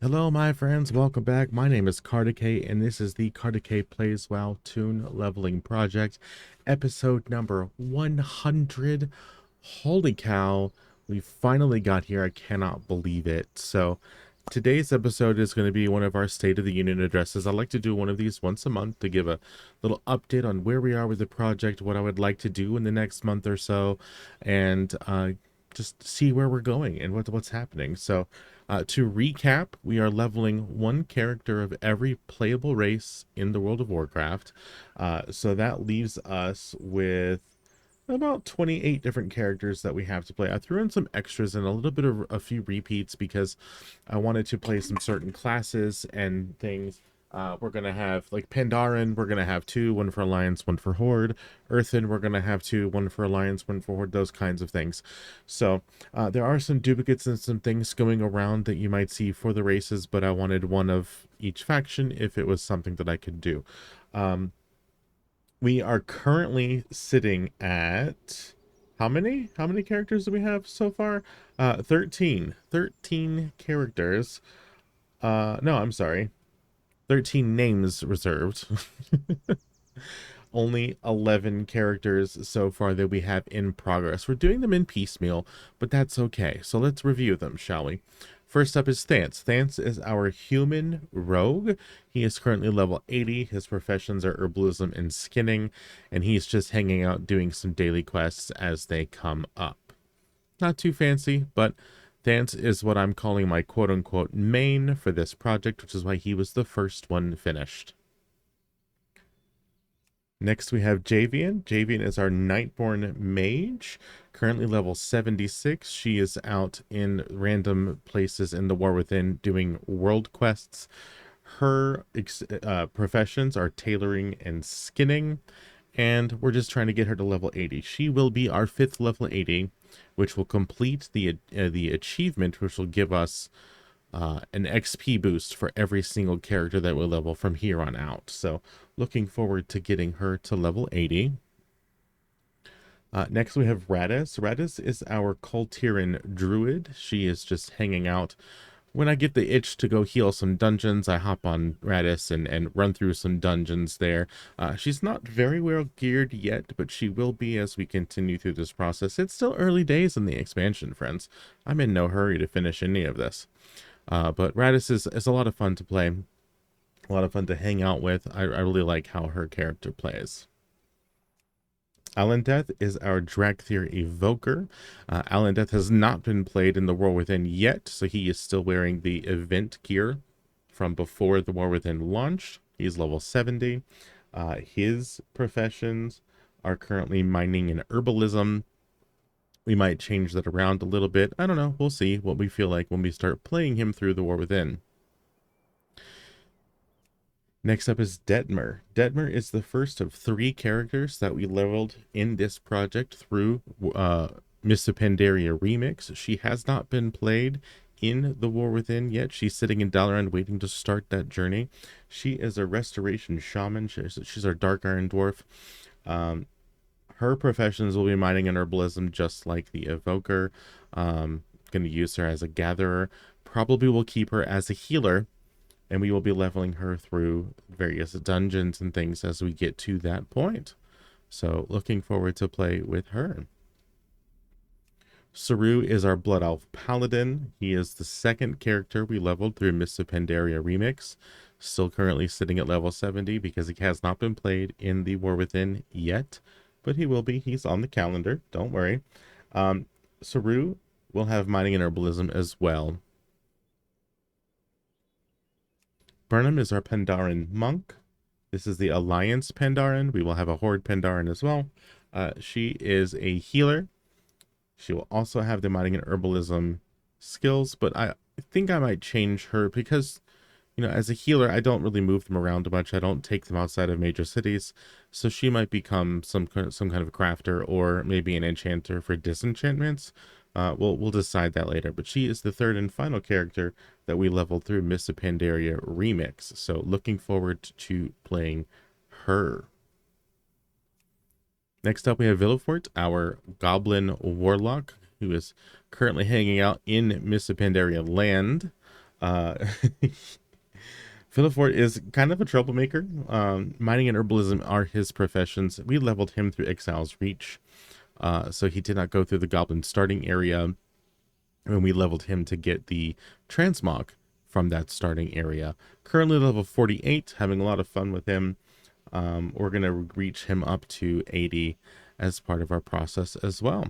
Hello, my friends. Welcome back. My name is Cardicate, and this is the Cardicate Plays WoW Toon Leveling Project, episode number 100. Holy cow, we finally got here. I cannot believe it. So, today's episode is going to be one of our State of the Union addresses. I like to do one of these once a month to give a little update on where we are with the project, what I would like to do in the next month or so, and just see where we're going and what's happening. So, to recap, we are leveling one character of every playable race in the World of Warcraft. So that leaves us with about 28 different characters that we have to play. I threw in some extras and a little bit of a few repeats because I wanted to play some certain classes and things. We're going to have like Pandaren, we're going to have two, one for Alliance, one for Horde. Earthen, we're going to have two, one for Alliance, one for Horde, those kinds of things. So there are some duplicates and some things going around that you might see for the races, but I wanted one of each faction if it was something that I could do. We are currently sitting at how many characters do we have so far? 13 characters. No, I'm sorry, 13 names reserved. Only 11 characters so far that we have in progress. We're doing them in piecemeal, but that's okay. So let's review them, shall we? First up is Thance. Thance is our human rogue. He is currently level 80. His professions are herbalism and skinning, and he's just hanging out doing some daily quests as they come up. Not too fancy, but Thance is what I'm calling my quote-unquote main for this project, which is why he was the first one finished. Next, we have Javian. Javian is our Nightborn mage, currently level 76. She is out in random places in the War Within doing world quests. Her professions are tailoring and skinning, and we're just trying to get her to level 80. She will be our 5th level 80, which will complete the achievement, which will give us an XP boost for every single character that we level from here on out. So looking forward to getting her to level 80. Next we have Radis. Radis is our Kultiran druid. She is just hanging out. When I get the itch to go heal some dungeons, I hop on Radis and run through some dungeons there. She's not very well geared yet, but she will be as we continue through this process. It's still early days in the expansion, friends. I'm in no hurry to finish any of this. But Radis is a lot of fun to play, a lot of fun to hang out with. I really like how her character plays. Alendeth is our Dragthyr Evoker. Alendeth has not been played in the War Within yet, so he is still wearing the event gear from before the War Within launched. He's level 70. His professions are currently mining and herbalism. We might change that around a little bit. I don't know. We'll see what we feel like when we start playing him through the War Within. Next up is Detmer. Detmer is the first of 3 characters that we leveled in this project through Miss Pandaria Remix. She has not been played in the War Within yet. She's sitting in Dalaran waiting to start that journey. She is a restoration shaman. She's our Dark Iron Dwarf. Her professions will be mining and herbalism, just like the evoker. Going to use her as a gatherer. Probably will keep her as a healer, and we will be leveling her through various dungeons and things as we get to that point. So looking forward to play with her. Saru is our Blood Elf Paladin. He is the second character we leveled through Miss Pandaria Remix. Still currently sitting at level 70 because he has not been played in the War Within yet, but he will be. He's on the calendar. Don't worry. Saru will have mining and herbalism as well. Burnham is our Pandaren monk. This is the Alliance Pandaren. We will have a Horde Pandaren as well. She is a healer. She will also have the mining and herbalism skills, but I think I might change her because, as a healer, I don't really move them around much. I don't take them outside of major cities, so she might become some kind of a crafter or maybe an enchanter for disenchantments. We'll decide that later. But she is the third and final character that we leveled through Miss Pandaria Remix. So looking forward to playing her. Next up, we have Villefort, our Goblin Warlock, who is currently hanging out in Miss Pandaria land. Uh, Philifort is kind of a troublemaker. Mining and herbalism are his professions. We leveled him through Exile's Reach, so he did not go through the Goblin starting area, and we leveled him to get the transmog from that starting area. Currently level 48, having a lot of fun with him. We're going to reach him up to 80 as part of our process as well.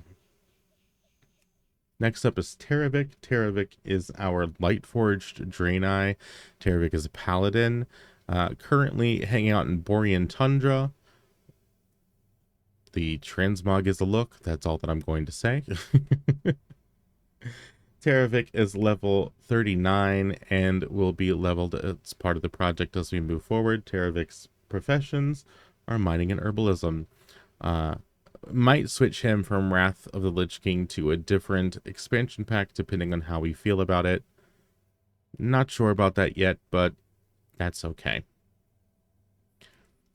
Next up is Terravik. Terravik is our Lightforged Draenei. Terravik is a paladin, currently hanging out in Borean Tundra. The transmog is a look. That's all that I'm going to say. Terravik is level 39 and will be leveled as part of the project as we move forward. Terravik's professions are mining and herbalism. Might switch him from Wrath of the Lich King to a different expansion pack depending on how we feel about it. Not sure about that yet, but that's okay.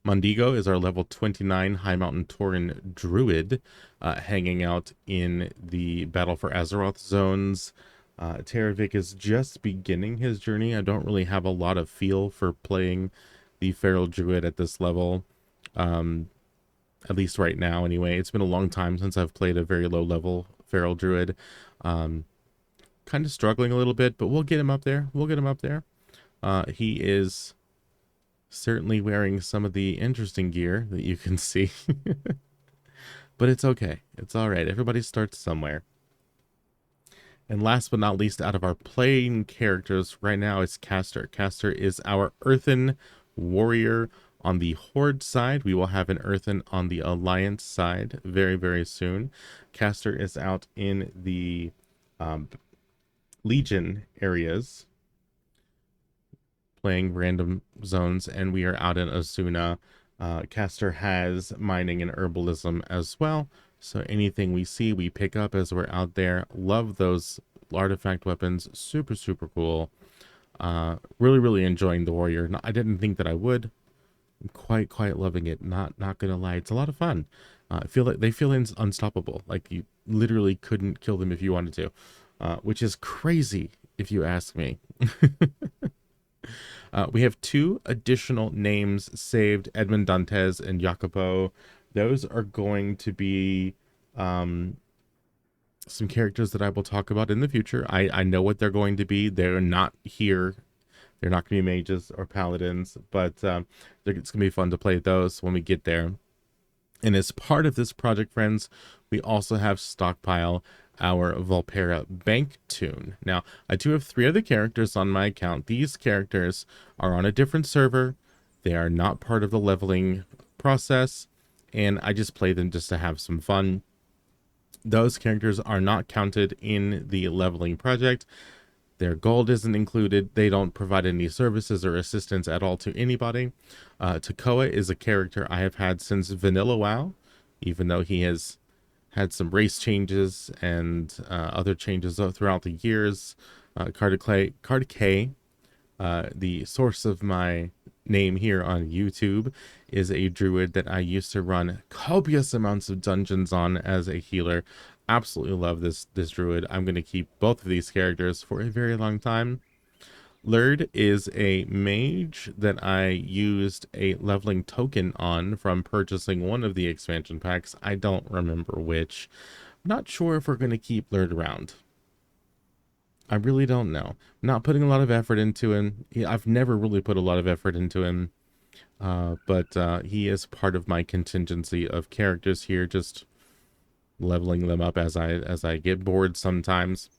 Mondigo is our level 29 High Mountain Tauren Druid, hanging out in the Battle for Azeroth zones. Terravik is just beginning his journey. I don't really have a lot of feel for playing the Feral Druid at this level. At least right now, anyway. It's been a long time since I've played a very low level Feral Druid. Kind of struggling a little bit, but we'll get him up there. We'll get him up there. He is certainly wearing some of the interesting gear that you can see. But it's okay. It's all right. Everybody starts somewhere. And last but not least, out of our playing characters right now is Caster. Caster is our Earthen Warrior on the Horde side. We will have an Earthen on the Alliance side very, very soon. Caster is out in the Legion areas, playing random zones, and we are out in Asuna. Caster has mining and herbalism as well, so anything we see we pick up as we're out there. Love those artifact weapons, super super cool. Really enjoying the warrior. I didn't think that I would. I'm quite loving it, not gonna lie. It's a lot of fun. I feel like they feel unstoppable, like you literally couldn't kill them if you wanted to, which is crazy if you ask me. We have 2 additional names saved, Edmond Dantes and Jacopo. Those are going to be some characters that I will talk about in the future. I know what they're going to be. They're not here. They're not going to be mages or paladins, but it's going to be fun to play those when we get there. And as part of this project, friends, we also have Stockpile, our Volpera Bank Toon. Now, I do have 3 other characters on my account. These characters are on a different server. They are not part of the leveling process, and I just play them just to have some fun. Those characters are not counted in the leveling project. Their gold isn't included. They don't provide any services or assistance at all to anybody. Takoa is a character I have had since Vanilla WoW, even though he has had some race changes and other changes throughout the years. Cardicay, the source of my name here on YouTube, is a druid that I used to run copious amounts of dungeons on as a healer. Absolutely love this druid. I'm going to keep both of these characters for a very long time. Lurd is a mage that I used a leveling token on from purchasing one of the expansion packs. I don't remember which. I'm not sure if we're going to keep Lurd around. I really don't know. I'm not putting a lot of effort into him. I've never really put a lot of effort into him. But he is part of my contingency of characters here, just leveling them up as I get bored sometimes.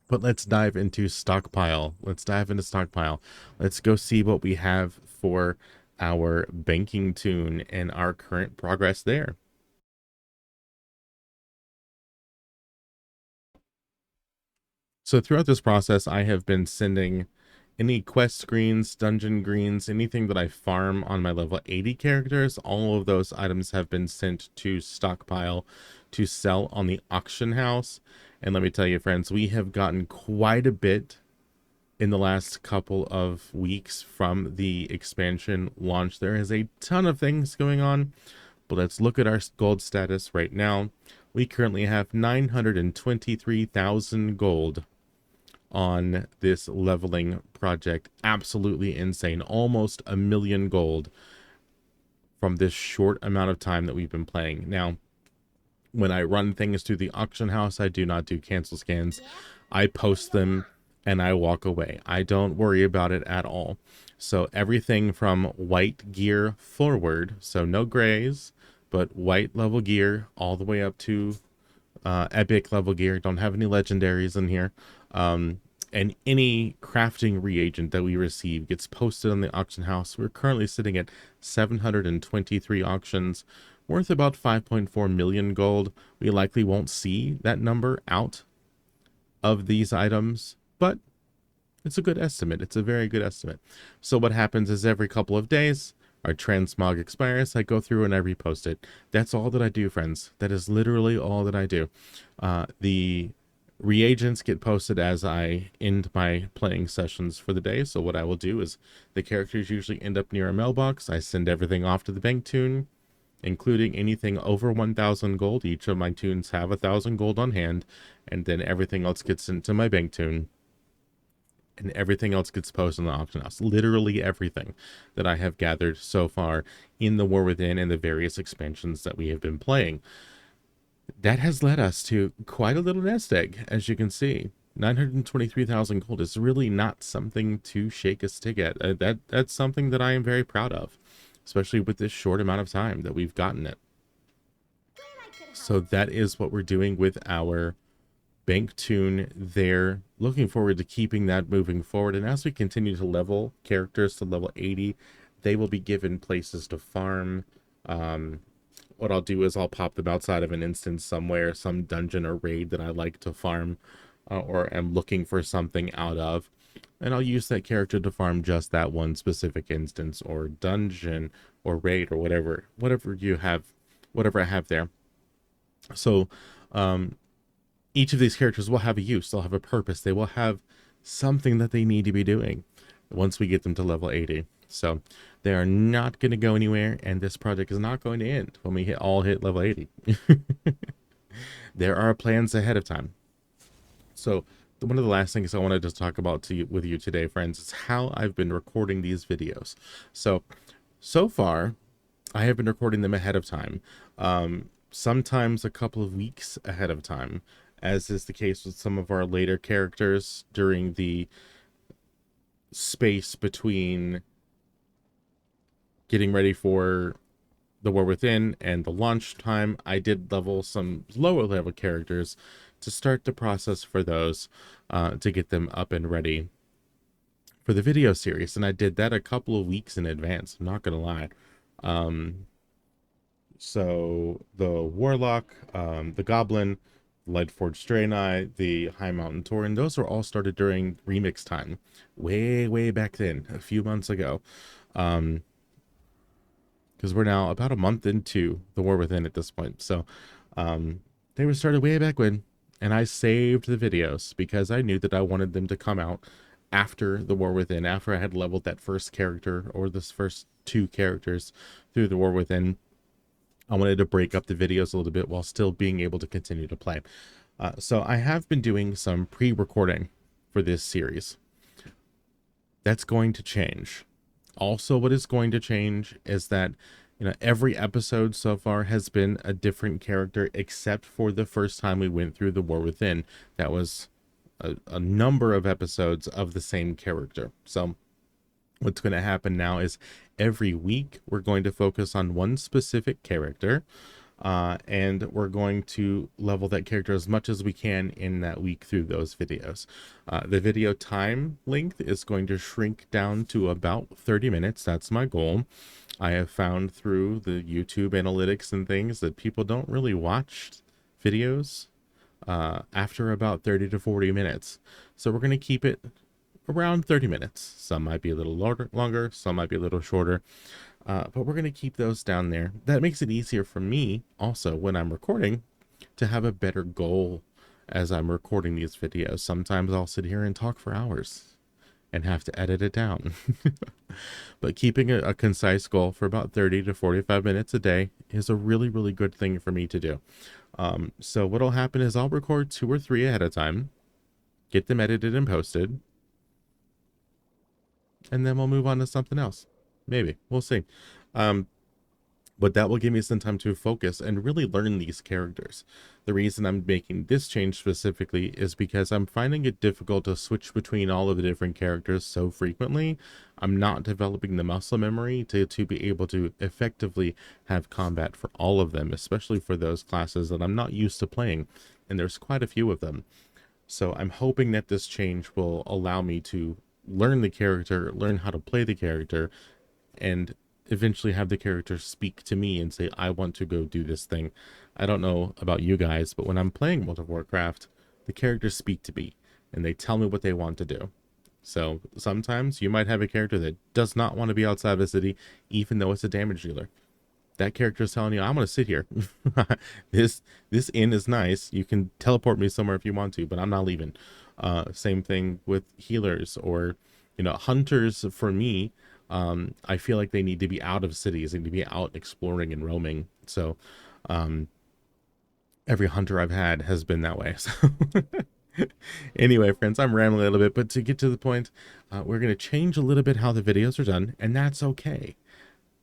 But let's dive into Stockpile. Let's go see what we have for our banking toon and our current progress there. So throughout this process, I have been sending any quest greens, dungeon greens, anything that I farm on my level 80 characters. All of those items have been sent to Stockpile to sell on the auction house. And let me tell you, friends, we have gotten quite a bit in the last couple of weeks from the expansion launch. There is a ton of things going on, but let's look at our gold status right now. We currently have 923,000 gold on this leveling project. Absolutely insane. Almost 1,000,000 gold from this short amount of time that we've been playing. Now, when I run things through the auction house, I do not do cancel scans. I post them and I walk away. I don't worry about it at all. So everything from white gear forward, so no grays, but white level gear all the way up to epic level gear. Don't have any legendaries in here. And any crafting reagent that we receive gets posted on the auction house. We're currently sitting at 723 auctions, worth about 5.4 million gold. We likely won't see that number out of these items, but it's a good estimate. It's a very good estimate. So what happens is every couple of days, our transmog expires. I go through and I repost it. That's all that I do, friends. That is literally all that I do. The reagents get posted as I end my playing sessions for the day. So what I will do is the characters usually end up near a mailbox. I send everything off to the bank Toon, including anything over 1,000 gold. Each of my Toons have 1,000 gold on hand, and then everything else gets sent to my bank Toon, and everything else gets posted in the auction house. Literally everything that I have gathered so far in the War Within and the various expansions that we have been playing. That has led us to quite a little nest egg, as you can see. 923,000 gold is really not something to shake a stick at. That's something that I am very proud of, especially with this short amount of time that we've gotten it. So that is what we're doing with our bank Toon there. Looking forward to keeping that moving forward. And as we continue to level characters to level 80, they will be given places to farm. What I'll do is I'll pop them outside of an instance somewhere, some dungeon or raid that I like to farm or am looking for something out of. And I'll use that character to farm just that one specific instance or dungeon or raid or whatever you have, whatever I have there. So each of these characters will have a use. They'll have a purpose. They will have something that they need to be doing once we get them to level 80. So they are not going to go anywhere, and this project is not going to end when we hit level 80. There are plans ahead of time. So one of the last things I wanted to talk about with you today, friends, is how I've been recording these videos. So far, I have been recording them ahead of time, sometimes a couple of weeks ahead of time, as is the case with some of our later characters during the space between getting ready for the War Within and the launch time. I did level some lower level characters to start the process for those, to get them up and ready for the video series. And I did that a couple of weeks in advance, I'm not gonna lie. So the Warlock, the Goblin, Lightforged Draenei, the High Mountain Tauren, those were all started during remix time, way back then, a few months ago. Because we're now about a month into the War Within at this point. So they were started way back when, and I saved the videos because I knew that I wanted them to come out after the War Within, after I had leveled that first character or this first two characters through the War Within. I wanted to break up the videos a little bit while still being able to continue to play. So I have been doing some pre-recording for this series. That's going to change. Also, what is going to change is that, every episode so far has been a different character, except for the first time we went through the War Within. That was a number of episodes of the same character. So what's going to happen now is every week we're going to focus on one specific character, and we're going to level that character as much as we can in that week through those videos. The video time length is going to shrink down to about 30 minutes. That's my goal. I have found through the YouTube analytics and things that people don't really watch videos after about 30 to 40 minutes. So we're going to keep it around 30 minutes. Some might be a little longer, some might be a little shorter. But we're going to keep those down there. That makes it easier for me also when I'm recording to have a better goal as I'm recording these videos. Sometimes I'll sit here and talk for hours and have to edit it down. But keeping a concise goal for about 30 to 45 minutes a day is a really good thing for me to do. So what'll happen is I'll record 2 or 3 ahead of time. get them edited and posted, and then we'll move on to something else. Maybe. We'll see. Um, but that will give me some time to focus and really learn these characters. The reason I'm making this change specifically is because I'm finding it difficult to switch between all of the different characters so frequently. I'm not developing the muscle memory to be able to effectively have combat for all of them, especially for those classes that I'm not used to playing, and there's quite a few of them. So I'm hoping that this change will allow me to learn the character, learn how to play the character, and eventually have the character speak to me and say, I want to go do this thing. I don't know about you guys, but when I'm playing World of Warcraft, the characters speak to me and they tell me what they want to do. So sometimes you might have a character that does not want to be outside the city, even though it's a damage dealer. That character is telling you, I'm going to sit here. this this inn is nice. You can teleport me somewhere if you want to, but I'm not leaving. Same thing with healers or, hunters. For me, I feel like they need to be out of cities. They need to be out exploring and roaming. So every hunter I've had has been that way. So anyway, friends, I'm rambling a little bit, but to get to the point, we're going to change a little bit how the videos are done, and that's okay.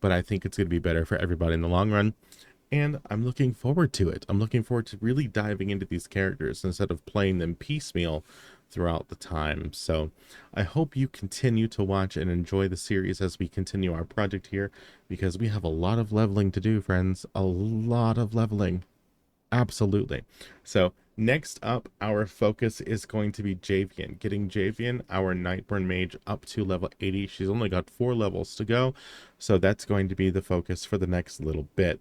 But I think it's going to be better for everybody in the long run. And I'm looking forward to it. I'm looking forward to really diving into these characters instead of playing them piecemeal throughout the time. So I hope you continue to watch and enjoy the series as we continue our project here, because we have a lot of leveling to do, friends. A lot of leveling. Absolutely. So next up, our focus is going to be Javian. Getting Javian, our Nightborn mage, up to level 80. She's only got 4 levels to go, so that's going to be the focus for the next little bit.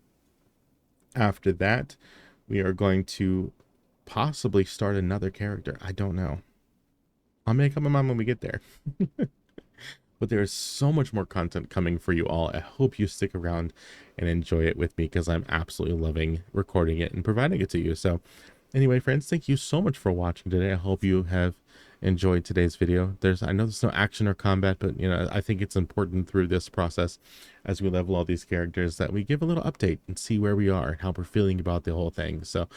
After that, we are going to possibly start another character. I don't know. I'll make up my mind when we get there. But there is so much more content coming for you all. I hope you stick around and enjoy it with me, because I'm absolutely loving recording it and providing it to you. So anyway, friends, thank you so much for watching today. I hope you have enjoyed today's video. I know there's no action or combat, but I think it's important through this process, as we level all these characters, that we give a little update and see where we are and how we're feeling about the whole thing. So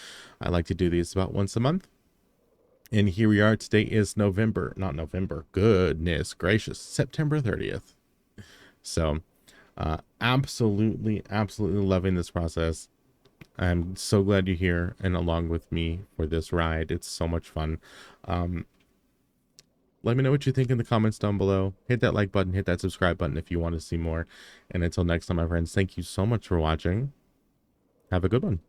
I like to do these about once a month. And here we are. Today is not November. Goodness gracious, September 30th. So absolutely loving this process. I'm so glad you're here and along with me for this ride. It's so much fun. Let me know what you think in the comments down below. Hit that like button, hit that subscribe button if you want to see more. And until next time, my friends, thank you so much for watching. Have a good one.